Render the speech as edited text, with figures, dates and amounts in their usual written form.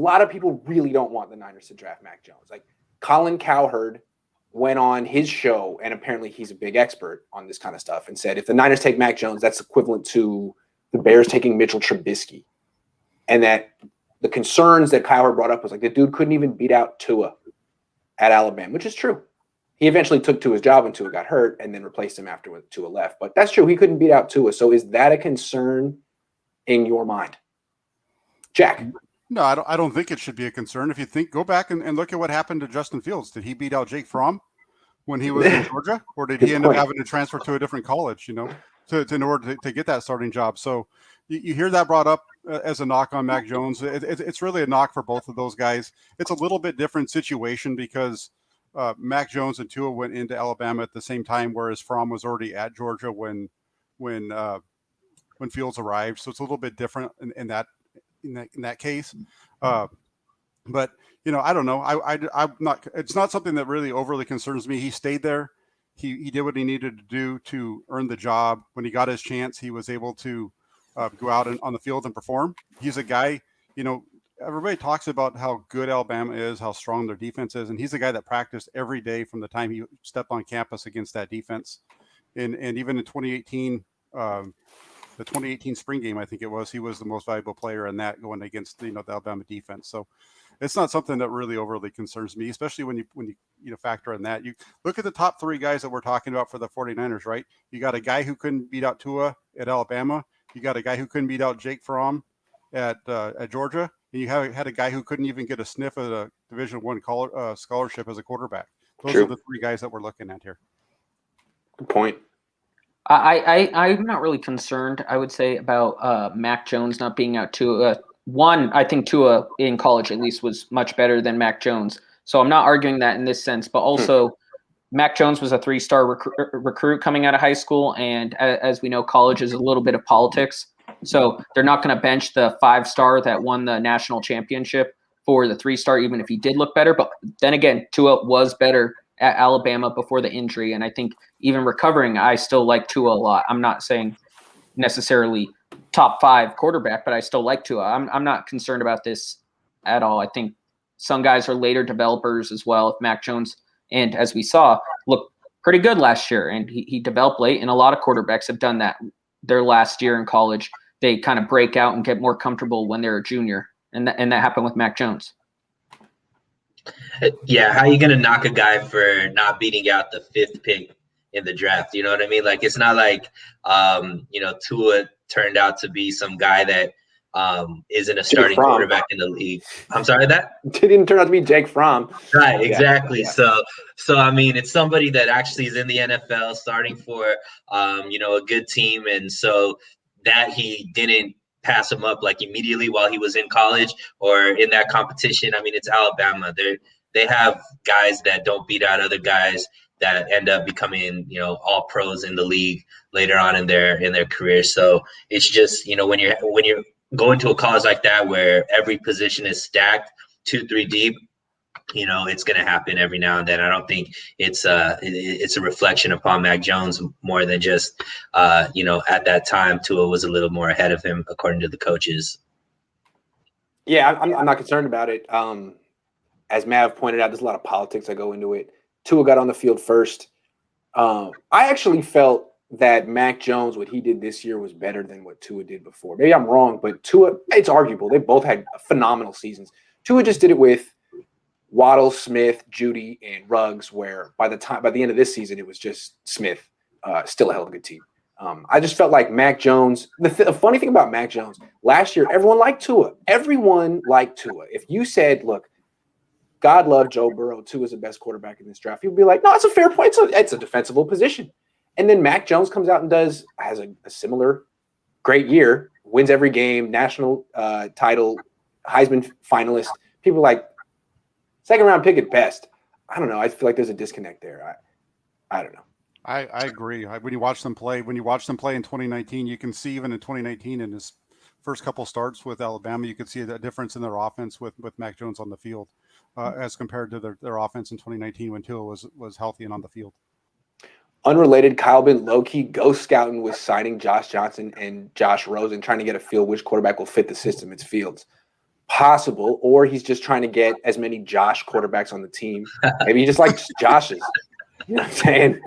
lot of people really don't want the Niners to draft Mac Jones. Like Colin Cowherd went on his show, and apparently he's a big expert on this kind of stuff, and said if the Niners take Mac Jones, that's equivalent to the Bears taking Mitchell Trubisky. And that the concerns that Cowherd brought up was like the dude couldn't even beat out Tua at Alabama, which is true. He eventually took Tua's job when Tua got hurt and then replaced him after Tua left. But that's true. He couldn't beat out Tua. So is that a concern in your mind? Jack? No, I don't think it should be a concern. If you think, go back and look at what happened to Justin Fields. Did he beat out Jake Fromm when he was in Georgia? Or did he end up having to transfer to a different college, in order to get that starting job? So you hear that brought up as a knock on Mac Jones. It's really a knock for both of those guys. It's a little bit different situation because Mac Jones and Tua went into Alabama at the same time, whereas Fromm was already at Georgia when Fields arrived. So it's a little bit different in that case. But I don't know. I'm not. It's not something that really overly concerns me. He stayed there. He did what he needed to do to earn the job. When he got his chance, he was able to go out on the field and perform. He's a guy. Everybody talks about how good Alabama is, how strong their defense is, and he's a guy that practiced every day from the time he stepped on campus against that defense. And even in 2018, the 2018 spring game, I think it was, he was the most valuable player in that going against the Alabama defense. So it's not something that really overly concerns me, especially when you factor in that. You look at the top three guys that we're talking about for the 49ers, right? You got a guy who couldn't beat out Tua at Alabama. You got a guy who couldn't beat out Jake Fromm at Georgia. And you had a guy who couldn't even get a sniff at a Division I scholarship as a quarterback. Those are the three guys that we're looking at here. Good point. I'm not really concerned, I would say, about Mac Jones not being out Tua. One, I think Tua in college at least was much better than Mac Jones. So I'm not arguing that in this sense. But also, Mac Jones was a 3-star recruit coming out of high school. And as we know, college is a little bit of politics. So they're not going to bench the 5-star that won the national championship for the 3-star, even if he did look better. But then again, Tua was better at Alabama before the injury. And I think even recovering, I still like Tua a lot. I'm not saying necessarily top 5 quarterback, but I still like Tua. I'm not concerned about this at all. I think some guys are later developers as well. Mac Jones, and as we saw, looked pretty good last year, and he developed late, and a lot of quarterbacks have done that their last year in college. They kind of break out and get more comfortable when they're a junior, and that happened with Mac Jones. Yeah, how are you going to knock a guy for not beating out the 5th pick in the draft? You know what I mean? Like, it's not like, Tua turned out to be some guy that isn't a starting quarterback in the league. I'm sorry, that? It didn't turn out to be Jake Fromm. Right, exactly. Yeah. So I mean, it's somebody that actually is in the NFL starting for, a good team. And so that he didn't pass him up like immediately while he was in college or in that competition. I mean, it's Alabama. They have guys that don't beat out other guys that end up becoming, all pros in the league later on in their career. So it's just, when you're going to a college like that where every position is stacked 2-3 deep, it's going to happen every now and then. I don't think it's a reflection upon Mac Jones more than just, at that time, Tua was a little more ahead of him, according to the coaches. Yeah, I'm not concerned about it. As Mav pointed out, there's a lot of politics that go into it. Tua got on the field first. I actually felt that Mac Jones, what he did this year, was better than what Tua did before. Maybe I'm wrong, but Tua, it's arguable. They both had phenomenal seasons. Tua just did it with Waddle, Smith, Judy, and Ruggs, where by the end of this season, it was just Smith, still a hell of a good team. I just felt like Mac Jones, the funny thing about Mac Jones, last year, everyone liked Tua. Everyone liked Tua. If you said, look, God love Joe Burrow, Tua is the best quarterback in this draft, you'd be like, no, it's a fair point. It's a defensible position. And then Mac Jones comes out and has a similar great year, wins every game, national title, Heisman finalist. People are like, second round pick at best. I don't know. I feel like there's a disconnect there. I don't know. I agree. When you watch them play in 2019, you can see even in 2019 in his first couple starts with Alabama, you could see the difference in their offense with Mac Jones on the field as compared to their offense in 2019 when Tua was healthy and on the field. Unrelated, Kyle been low-key ghost scouting with signing Josh Johnson and Josh Rosen, trying to get a feel which quarterback will fit the system. It's Fields. possible, or he's just trying to get as many Josh quarterbacks on the team. Maybe he just likes Josh's. You know what I'm saying?